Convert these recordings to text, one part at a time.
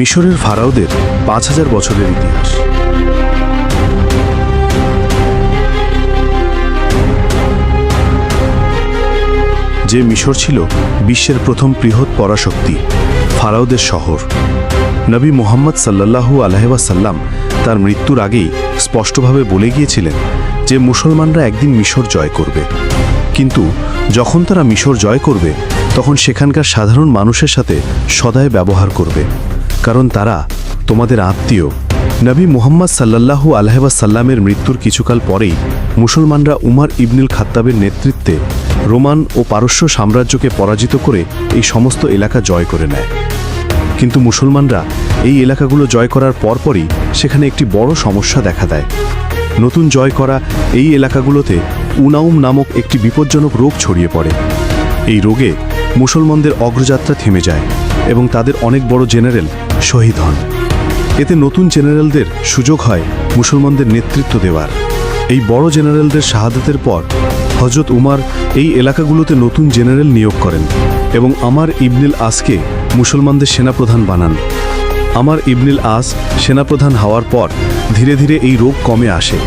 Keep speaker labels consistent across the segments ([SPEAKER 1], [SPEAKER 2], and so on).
[SPEAKER 1] মিশরের ফারাওদের ৫,০০০ বছরের ইতিহাস। যে মিশর ছিল বিশ্বের প্রথম বৃহৎ পরাশক্তি, ফারাওদের শহর। নবী মুহাম্মদ সাল্লাল্লাহু আলাইহি ওয়াসাল্লাম তার মৃত্যুর আগেই স্পষ্টভাবে বলে গিয়েছিলেন যে মুসলমানরা একদিন মিশর জয় করবে। কিন্তু যখন তারা মিশর জয় করবে তখন সেখানকার সাধারণ মানুষের সাথে সদায় ব্যবহার করবে, কারণ তারা তোমাদের আত্মীয়। নবী মুহাম্মদ সাল্লাল্লাহু আলাইহি ওয়াসাল্লামের মৃত্যুর কিছুকাল পরেই মুসলমানরা উমর ইবনুল খাত্তাবের নেতৃত্বে রোমান ও পারস্য সাম্রাজ্যকে পরাজিত করে এই সমস্ত এলাকা জয় করে নেয়। কিন্তু মুসলমানরা এই এলাকাগুলো জয় করার পরপরই সেখানে একটি বড় সমস্যা দেখা দেয়। নতুন জয় করা এই এলাকাগুলোতে উনাউম নামক একটি বিপজ্জনক রোগ ছড়িয়ে পড়ে। এই রোগে মুসলমানদের অগ্রযাত্রা থেমে যায় এবং তাদের অনেক বড় জেনারেল শহীদ হন। এতে নতুন জেনারেলদের সুযোগ হয় মুসলমানদের নেতৃত্ব দেওয়ার। এই বড় জেনারেলদের শাহাদাতের পর হযরত উমর এই এলাকাগুলোতে নতুন জেনারেল নিয়োগ করেন এবং আমর ইবনুল আসকে মুসলমানদের সেনাপ্রধান বানান। আমর ইবনুল আস সেনাপ্রধান হওয়ার পর ধীরে ধীরে এই রোগ কমে আসে।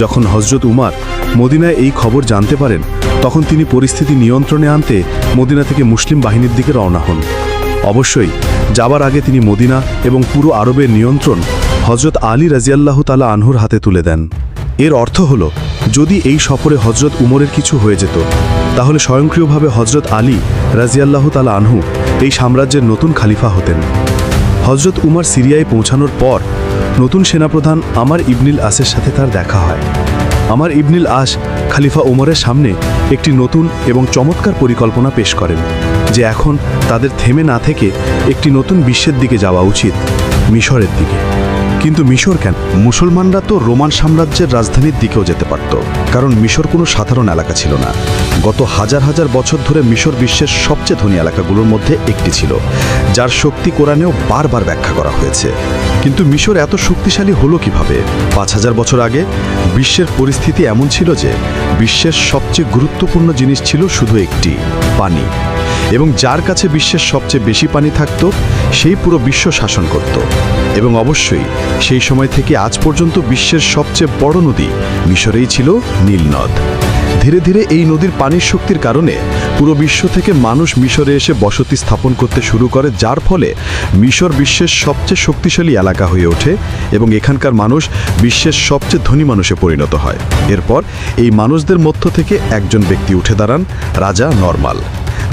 [SPEAKER 1] যখন হযরত উমর মদিনায় এই খবর জানতে পারেন তখন তিনি পরিস্থিতি নিয়ন্ত্রণে আনতে মদিনা থেকে মুসলিম বাহিনীর দিকে রওনা হন। অবশ্যই যাবার আগে তিনি মদিনা এবং পুরো আরবের নিয়ন্ত্রণ হযরত আলী রাদিয়াল্লাহু তাআলা আনহুর হাতে তুলে দেন। এর অর্থ হলো, যদি এই সফরে হযরত উমরের কিছু হয়ে যেত তাহলে স্বয়ংক্রিয়ভাবে হযরত আলী রাদিয়াল্লাহু তাআলা আনহু এই সাম্রাজ্যের নতুন খলিফা হতেন। হযরত উমর সিরিয়ায় পৌঁছানোর পর নতুন সেনাপ্রধান আমর ইবনুল আসের সাথে তার দেখা হয়। আমর ইবনুল আস খলিফা উমরের সামনে একটি নতুন এবং চমৎকার পরিকল্পনা পেশ করেন যে এখন তাদের থেমে না থেকে একটি নতুন বিশ্বের দিকে যাওয়া উচিত, মিশরের দিকে। কিন্তু মিশর কেন?
[SPEAKER 2] মুসলমানরা তো রোমান সাম্রাজ্যের রাজধানীর দিকেও যেতে পারত, কারণ মিশর কোনো সাধারণ এলাকা ছিল না। গত হাজার হাজার বছর ধরে মিশর বিশ্বের সবচেয়ে ধনী এলাকাগুলোর মধ্যে একটি ছিল, যার শক্তি কোরআনেও বারবার ব্যাখ্যা করা হয়েছে। কিন্তু মিশর এত শক্তিশালী হলো কিভাবে? ৫,০০০ বছর আগে বিশ্বের পরিস্থিতি এমন ছিল যে বিশ্বের সবচেয়ে গুরুত্বপূর্ণ জিনিস ছিল শুধু একটি, পানি। এবং যার কাছে বিশ্বের সবচেয়ে বেশি পানি থাকত সেই পুরো বিশ্ব শাসন করত। এবং অবশ্যই সেই সময় থেকে আজ পর্যন্ত বিশ্বের সবচেয়ে বড় নদী মিশরেই ছিল নীল নদ। ধীরে ধীরে এই নদীর পানির শক্তির কারণে পুরো বিশ্ব থেকে মানুষ মিশরে এসে বসতি স্থাপন করতে শুরু করে, যার ফলে মিশর বিশ্বের সবচেয়ে শক্তিশালী এলাকা হয়ে ওঠে এবং এখানকার মানুষ বিশ্বের সবচেয়ে ধনী মানুষে পরিণত হয়। এরপর এই মানুষদের মধ্য থেকে একজন ব্যক্তি উঠে দাঁড়ান, রাজা নরমাল,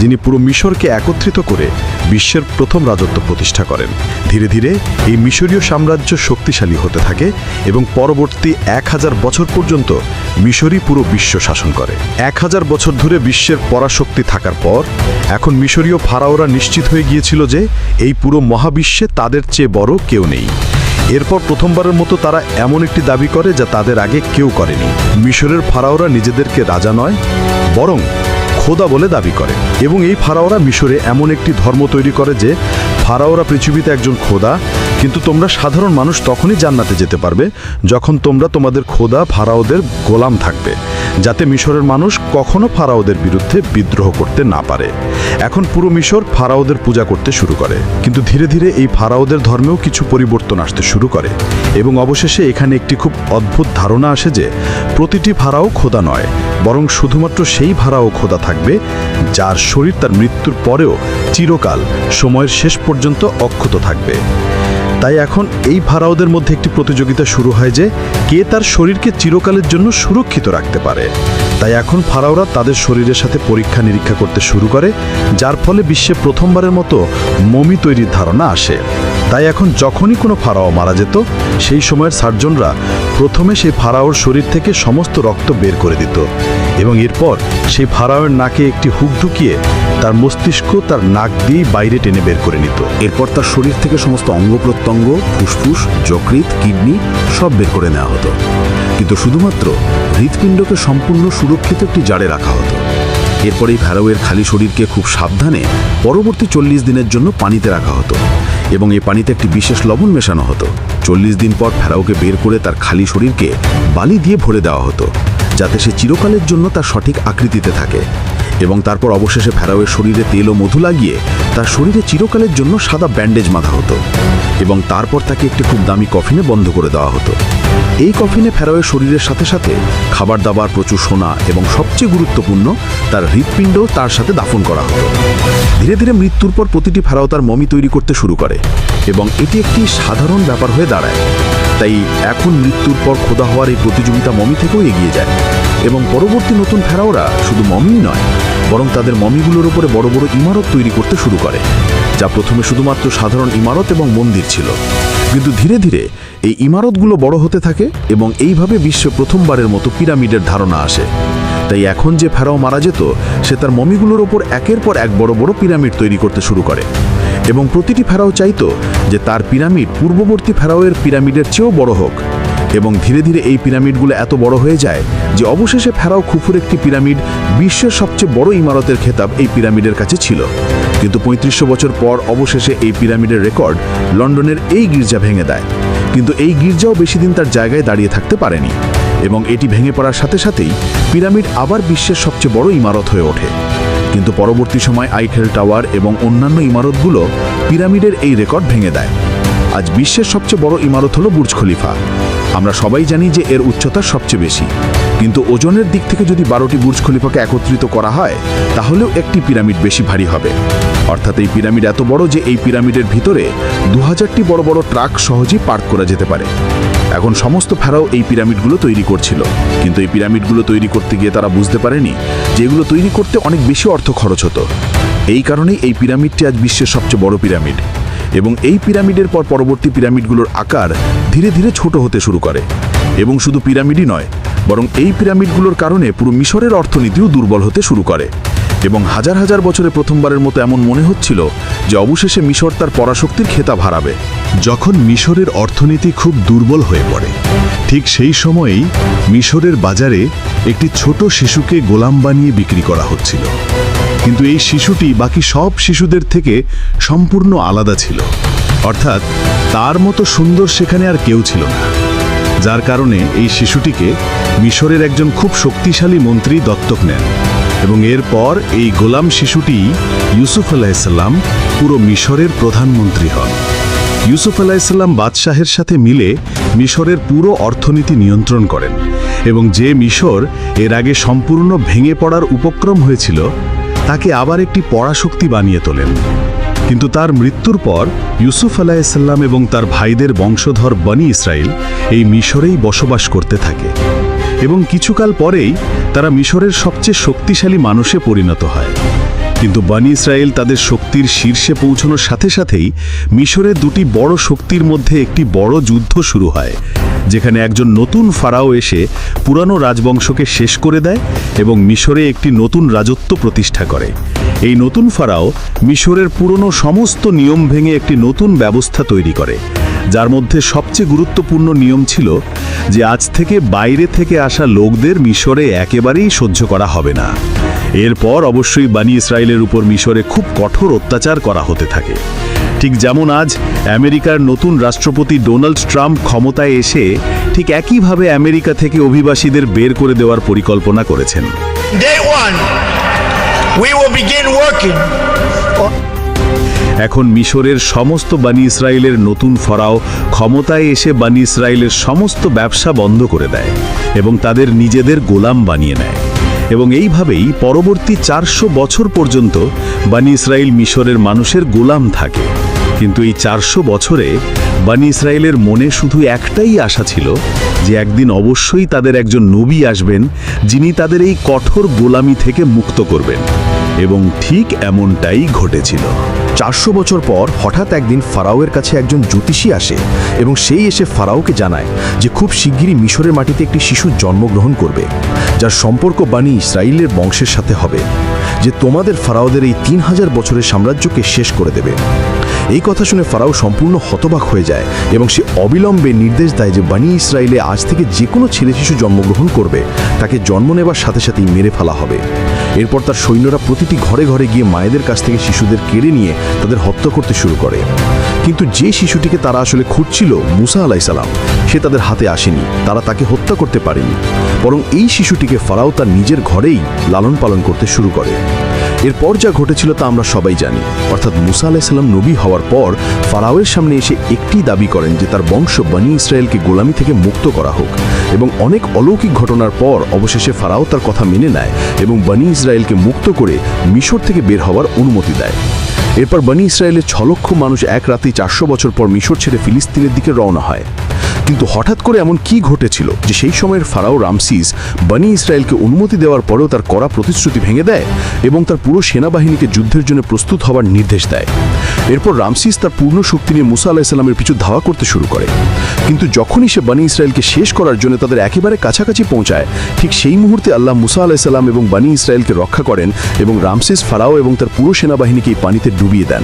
[SPEAKER 2] যিনি পুরো মিশরকে একত্রিত করে বিশ্বের প্রথম রাজত্ব প্রতিষ্ঠা করেন। ধীরে ধীরে এই মিশরীয় সাম্রাজ্য শক্তিশালী হতে থাকে এবং পরবর্তী ১,০০০ বছর পর্যন্ত মিশরই পুরো বিশ্ব শাসন করে। ১,০০০ বছর ধরে বিশ্বের পরাশক্তি থাকার পর এখন মিশরীয় ফারাওরা নিশ্চিত হয়ে গিয়েছিল যে এই পুরো মহাবিশ্বে তাদের চেয়ে বড় কেউ নেই। এরপর প্রথমবারের মতো তারা এমন একটি দাবি করে যা তাদের আগে কেউ করেনি। মিশরের ফারাওরা নিজেদেরকে রাজা নয়, বরং খোদা বলে দাবি করে এবং এই ফারাওরা মিশরে এমন একটি ধর্ম তৈরি করে যে ফারাওরা পৃথিবীতে একজন খোদা, কিন্তু তোমরা সাধারণ মানুষ তখনই জান্নাতে যেতে পারবে যখন তোমরা তোমাদের খোদা ফারাওদের গোলাম থাকবে, যাতে মিশরের মানুষ কখনো ফারাওদের বিরুদ্ধে বিদ্রোহ করতে না পারে। এখন পুরো মিশর ফারাওদের পূজা করতে শুরু করে, কিন্তু ধীরে ধীরে এই ফারাওদের ধর্মেও কিছু পরিবর্তন আসতে শুরু করে এবং অবশেষে এখানে একটি খুব অদ্ভুত ধারণা আসে যে প্রতিটি ফারাও খোদা নয়, বরং শুধুমাত্র সেই ফারাও খোদা থাকবে যার শরীর তার মৃত্যুর পরেও চিরকাল সময়ের শেষ পর্যন্ত অক্ষত থাকবে। তাই এখন এই ফারাওদের মধ্যে একটি প্রতিযোগিতা শুরু হয় যে কে তার শরীরকে চিরকালের জন্য সুরক্ষিত রাখতে পারে। তাই এখন ফারাওরা তাদের শরীরের সাথে পরীক্ষা নিরীক্ষা করতে শুরু করে, যার ফলে বিশ্বে প্রথমবারের মতো মমি তৈরির ধারণা আসে। তাই এখন যখনই কোনো ফারাও মারা যেত সেই সময়ের সার্জনরা প্রথমে সেই ফারাওর শরীর থেকে সমস্ত রক্ত বের করে দিত এবং এরপর সেই ফারাওয়ের নাকে একটি হুক ঢুকিয়ে তার মস্তিষ্ক তার নাক দিয়ে বাইরে টেনে বের করে নিত।
[SPEAKER 3] এরপর তার শরীর থেকে সমস্ত অঙ্গ প্রত্যঙ্গ, ফুসফুস, যকৃৎ, কিডনি সব বের করে নেওয়া হতো, কিন্তু শুধুমাত্র হৃৎপিণ্ডকে সম্পূর্ণ সুরক্ষিত একটি জারে রাখা হতো। এরপর এই ফেরাওয়ের খালি শরীরকে খুব সাবধানে পরবর্তী ৪০ দিনের জন্য পানিতে রাখা হতো এবং এই পানিতে একটি বিশেষ লবণ মেশানো হতো। ৪০ দিন পর ফেরাওকে বের করে তার খালি শরীরকে বালি দিয়ে ভরে দেওয়া হতো, যাতে সে চিরকালের জন্য তার সঠিক আকৃতিতে থাকে। এবং তারপর অবশেষে ফেরাওয়ের শরীরে তেল ও মধু লাগিয়ে তার শরীরে চিরকালের জন্য সাদা ব্যান্ডেজ বাঁধা হতো এবং তারপর তাকে একটি খুব দামি কফিনে বন্ধ করে দেওয়া হতো। এই কফিনে ফেরাওয়ের শরীরের সাথে সাথে খাবার দাবার, প্রচুর সোনা এবং সবচেয়ে গুরুত্বপূর্ণ তার হৃৎপিণ্ডও তার সাথে দাফন করা হতো। ধীরে ধীরে মৃত্যুর পর প্রতিটি ফেরাও তার মমি তৈরি করতে শুরু করে এবং এটি একটি সাধারণ ব্যাপার হয়ে দাঁড়ায়। তাই এখন মৃত্যুর পর খোদা হওয়ার এই প্রতিযোগিতা মমি থেকেও এগিয়ে যায় এবং পরবর্তী নতুন ফেরাওরা শুধু মমিই নয়, বরং তাদের মমিগুলোর উপরে বড় বড় ইমারত তৈরি করতে শুরু করে, যা প্রথমে শুধুমাত্র সাধারণ ইমারত এবং মন্দির ছিল। কিন্তু ধীরে ধীরে এই ইমারতগুলো বড় হতে থাকে এবং এইভাবে বিশ্বে প্রথমবারের মতো পিরামিডের ধারণা আসে। তাই এখন যে ফেরাও মারা যেত, সে তার মমিগুলোর ওপর একের পর এক বড় বড় পিরামিড তৈরি করতে শুরু করে এবং প্রতিটি ফেরাও চাইতো যে তার পিরামিড পূর্ববর্তী ফেরাওয়ের পিরামিডের চেয়েও বড় হোক। এবং ধীরে ধীরে এই পিরামিডগুলো এত বড় হয়ে যায় যে অবশেষে ফেরাও খুফুর একটি পিরামিড বিশ্বের সবচেয়ে বড় ইমারতের খেতাব এই পিরামিডের কাছে ছিল। কিন্তু ৩৫০০ বছর পর অবশেষে এই পিরামিডের রেকর্ড লন্ডনের এই গির্জা ভেঙে দেয়। কিন্তু এই গির্জাও বেশি দিন তার জায়গায় দাঁড়িয়ে থাকতে পারেনি এবং এটি ভেঙে পড়ার সাথে সাথেই পিরামিড আবার বিশ্বের সবচেয়ে বড় ইমারত হয়ে ওঠে। কিন্তু পরবর্তী সময় আইফেল টাওয়ার এবং অন্যান্য ইমারতগুলো পিরামিডের এই রেকর্ড ভেঙে দেয়। আজ বিশ্বের সবচেয়ে বড় ইমারত হলো বুর্জ খলিফা। আমরা সবাই জানি যে এর উচ্চতা সবচেয়ে বেশি, কিন্তু ওজনের দিক থেকে যদি 12টি বুর্জ খলিফাকে একত্রিত করা হয় তাহলেও একটি পিরামিড বেশি ভারী হবে। অর্থাৎ এই পিরামিড এত বড় যে এই পিরামিডের ভিতরে 2000টি বড় বড় ট্রাক সহজেই পার্ক করা যেতে পারে। এখন সমস্ত ফেরাও এই পিরামিডগুলো তৈরি করছিল, কিন্তু এই পিরামিডগুলো তৈরি করতে গিয়ে তারা বুঝতে পারেনি যে এগুলো তৈরি করতে অনেক বেশি অর্থ খরচ হতো। এই কারণেই এই পিরামিডটি আজ বিশ্বের সবচেয়ে বড় পিরামিড এবং এই পিরামিডের পর পরবর্তী পিরামিডগুলোর আকার ধীরে ধীরে ছোট হতে শুরু করে। এবং শুধু পিরামিডই নয়, বরং এই পিরামিডগুলোর কারণে পুরো মিশরের অর্থনীতিও দুর্বল হতে শুরু করে এবং হাজার হাজার বছরে প্রথমবারের মতো এমন মনে হচ্ছিল যে অবশেষে মিশর তার পরাশক্তির খেতাব হারাবে।
[SPEAKER 2] যখন মিশরের অর্থনীতি খুব দুর্বল হয়ে পড়ে, ঠিক সেই সময়েই মিশরের বাজারে একটি ছোট শিশুকে গোলাম বানিয়ে বিক্রি করা হচ্ছিল। কিন্তু এই শিশুটি বাকি সব শিশুদের থেকে সম্পূর্ণ আলাদা ছিল, অর্থাৎ তার মতো সুন্দর সেখানে আর কেউ ছিল না। যার কারণে এই শিশুটিকে মিশরের একজন খুব শক্তিশালী মন্ত্রী দত্তক নেন এবং এরপর এই গোলাম শিশুটি ইউসুফ আলাইহিসসালাম পুরো মিশরের প্রধানমন্ত্রী হন। ইউসুফ আলাইহিসসালাম বাদশাহের সাথে মিলে মিশরের পুরো অর্থনীতি নিয়ন্ত্রণ করেন এবং যে মিশর এর আগে সম্পূর্ণ ভেঙে পড়ার উপক্রম হয়েছিল তাকে আবার একটি পরাশক্তি বানিয়ে তোলেন। কিন্তু তার মৃত্যুর পর ইউসুফ আলাইহিসসালাম এবং তার ভাইদের বংশধর বনি ইসরাইল এই মিশরেই বসবাস করতে থাকে এবং কিছুকাল পরেই তারা মিশরের সবচেয়ে শক্তিশালী মানুষে পরিণত হয়। কিন্তু বনি ইসরাইল তাদের শক্তির শীর্ষে পৌঁছানোর সাথে সাথেই মিশরের দুটি বড় শক্তির মধ্যে একটি বড় যুদ্ধ শুরু হয়, যেখানে একজন নতুন ফারাও এসে পুরানো রাজবংশকে শেষ করে দেয় এবং মিশরে একটি নতুন রাজত্ব প্রতিষ্ঠা করে। এই নতুন ফারাও মিশরের পুরনো সমস্ত নিয়ম ভেঙে একটি নতুন ব্যবস্থা তৈরি করে, যার মধ্যে সবচেয়ে গুরুত্বপূর্ণ নিয়ম ছিল যে আজ থেকে বাইরে থেকে আসা লোকদের মিশরে একেবারেই সহ্য করা হবে না। এরপর অবশ্যই বনি ইসরাইলের উপর মিশরে খুব কঠোর অত্যাচার করা হতে থাকে। ঠিক যেমন আজ আমেরিকার নতুন রাষ্ট্রপতি ডোনাল্ড ট্রাম্প ক্ষমতায় এসে ঠিক একইভাবে আমেরিকা থেকে অভিবাসীদের বের করে দেওয়ার পরিকল্পনা করেছেন।
[SPEAKER 4] Day one, we will begin working.
[SPEAKER 2] এখন মিশরের সমস্ত বনি ইসরাইলের নতুন ফারাও ক্ষমতায় এসে বনি ইসরাইলের সমস্ত ব্যবসা বন্ধ করে দেয় এবং তাদের নিজেদের গোলাম বানিয়ে নেয় এবং এইভাবেই পরবর্তী 400 বছর পর্যন্ত বনি ইসরাইল মিশরের মানুষের গোলাম থাকে। কিন্তু এই 400 বছরে বনি ইসরাইলের মনে শুধু একটাই আশা ছিল যে একদিন অবশ্যই তাদের একজন নবী আসবেন যিনি তাদের এই কঠোর গোলামি থেকে মুক্ত করবেন, এবং ঠিক এমনটাই ঘটেছিল।
[SPEAKER 1] 400 বছর পর হঠাৎ একদিন ফারাওয়ের কাছে একজন জ্যোতিষী আসে এবং সেই এসে ফারাওকে জানায় যে খুব শিগগিরই মিশরের মাটিতে একটি শিশু জন্মগ্রহণ করবে, যার সম্পর্ক বনি ইসরাইলের বংশের সাথে হবে, যে তোমাদের ফারাওদের এই 3000 বছরের সাম্রাজ্যকে শেষ করে দেবে। এই কথা শুনে ফারাও সম্পূর্ণ হতবাক হয়ে যায় এবং সে অবিলম্বে নির্দেশ দেয় যে বনি ইসরাইলে আজ থেকে যে কোনো ছেলে শিশু জন্মগ্রহণ করবে তাকে জন্ম নেবার সাথে সাথেই মেরে ফেলা হবে। এরপর তার সৈন্যরা প্রতিটি ঘরে ঘরে গিয়ে মায়েদের কাছ থেকে শিশুদের কেড়ে নিয়ে তাদের হত্যা করতে শুরু করে।
[SPEAKER 2] কিন্তু যে শিশুটিকে তারা আসলে খুঁজছিল, মুসা আলাইসাল্লাম, সে তাদের হাতে আসেনি। তারা তাকে হত্যা করতে পারেনি, বরং এই শিশুটিকে ফারাও তার নিজের ঘরেই লালন পালন করতে শুরু করে। এরপর যা ঘটেছিল তা আমরা সবাই জানি। অর্থাৎ মুসা আলাইসাল্লাম নবী হওয়ার পর ফারাওয়ের সামনে এসে একটি দাবি করেন যে তার বংশ বনী ইসরায়েলকে গোলামি থেকে মুক্ত করা হোক, এবং অনেক অলৌকিক ঘটনার পর অবশেষে ফারাও তার কথা মেনে নেয় এবং বনী ইসরায়েলকে মুক্ত করে মিশর থেকে বের হওয়ার অনুমতি দেয়। এরপর বনী ইসরায়েলের 6 লক্ষ মানুষ এক রাতেই 400 বছর পর মিশর ছেড়ে ফিলিস্তিনের দিকে রওনা হয়। কিন্তু হঠাৎ করে এমন কি ঘটেছিল যে সেই সময়ের ফারাও রামসিস বনী ইসরায়েলকে অনুমতি দেওয়ার পরেও তার কড়া প্রতিশ্রুতি ভেঙে দেয় এবং তার পুরো সেনাবাহিনীকে যুদ্ধের জন্য প্রস্তুত হওয়ার নির্দেশ দেয়। এরপর রামসিস তার পূর্ণ শক্তি নিয়ে মুসা আলাইসাল্লামের পিছু ধাওয়া করতে শুরু করে। কিন্তু যখনই সে বনী ইসরায়েলকে শেষ করার জন্য তাদের একেবারে কাছাকাছি পৌঁছায়, ঠিক সেই মুহূর্তে আল্লাহ মুসা আলাইসাল্লাম এবং বনী ইসরায়েলকে রক্ষা করেন এবং রামসিস ফারাও এবং তার পুরো সেনাবাহিনীকে এই পানিতে ডুবিয়ে দেন।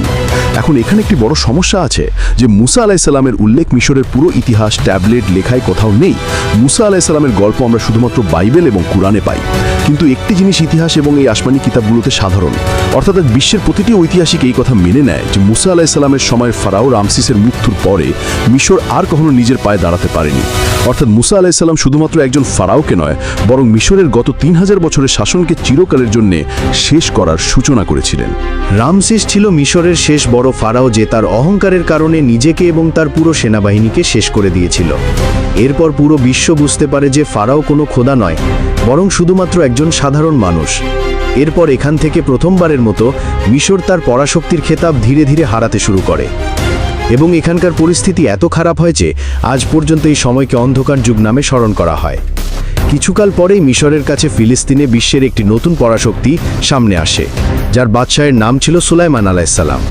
[SPEAKER 2] এখন এখানে একটি বড় সমস্যা আছে যে মুসা আলাইসাল্লামের উল্লেখ মিশরের পুরো ইতিহাস ট্যাবলেট লেখায় কোথাও নেই। মুসা আলাইসাল্লামের গল্প আমরা শুধুমাত্র বাইবেল এবং কুরআনে পাই। কিন্তু একটি জিনিস ইতিহাস এবং এই আসমানি কিতাবগুলোতে সাধারণ, অর্থাৎ বিশ্বের প্রতিটি ঐতিহাসিক এই কথা মেনে নেয় যে মুসা আলাইসাল্লামের সময়ের ফারাও রামসিসের মৃত্যুর পরে মিশর আর কখনো নিজের পায়ে দাঁড়াতে পারেনি। অর্থাৎ মুসা আলাইসাল্লাম শুধুমাত্র একজন ফারাওকে নয়, বরং মিশরের গত 3000 বছরের শাসনকে চিরকালের জন্য শেষ করার সূচনা করেছিলেন।
[SPEAKER 1] রামসিস ছিল মিশরের শেষ বড় ফারাও, যে তার অহংকারের কারণে নিজেকে এবং তার পুরো সেনাবাহিনীকে শেষ করে দিয়েছিল। এরপর পুরো বিশ্ব বুঝতে পারে যে ফারাও কোনো খোদা নয়, বরং শুধুমাত্র একজন সাধারণ মানুষ। এরপর এখান থেকে প্রথমবারের মতো মিশর তার পরাশক্তির খেতাব ধীরে ধীরে হারাতে শুরু করে এবং এখানকার পরিস্থিতি এত খারাপ হয় যে আজ পর্যন্ত এই সময়কে অন্ধকার যুগ নামে স্মরণ করা হয়। কিছুকাল পরেই মিশরের কাছে ফিলিস্তিনে বিশ্বের একটি নতুন পরাশক্তি সামনে আসে, যার বাদশাহের নাম ছিল সুলাইমান আলাইহিসসালাম।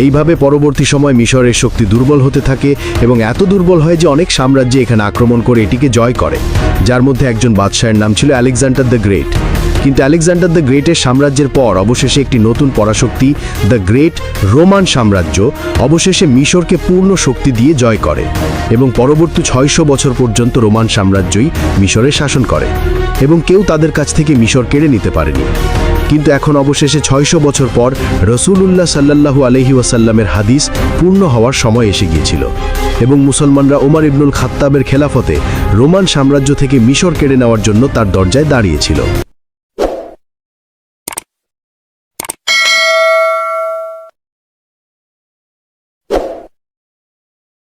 [SPEAKER 1] এইভাবে পরবর্তী সময় মিশরের শক্তি দুর্বল হতে থাকে এবং এত দুর্বল হয় যে অনেক সাম্রাজ্য এখানে আক্রমণ করে এটিকে জয় করে, যার মধ্যে একজন বাদশাহের নাম ছিল আলেকজান্ডার দ্য গ্রেট। কিন্তু আলেকজান্ডার দ্য গ্রেটের সাম্রাজ্যের পর অবশেষে একটি নতুন পরাশক্তি, দ্য গ্রেট রোমান সাম্রাজ্য, অবশেষে মিশরকে পূর্ণ শক্তি দিয়ে জয় করে এবং পরবর্তী 600 বছর পর্যন্ত রোমান সাম্রাজ্যই মিশরে শাসন করে এবং কেউ তাদের কাছ থেকে মিশর কেড়ে নিতে পারেনি। কিন্তু এখন অবশেষে 600 বছর পর রাসূলুল্লাহ সাল্লাল্লাহু আলাইহি ওয়াসাল্লামের হাদিস পূর্ণ হওয়ার সময় এসে গিয়েছিল এবং মুসলমানরা ওমর ইবনুল খাত্তাবের খেলাফতে রোমান সাম্রাজ্য থেকে মিশর কেড়ে নেওয়ার জন্য তার দরজায় দাঁড়িয়েছিল।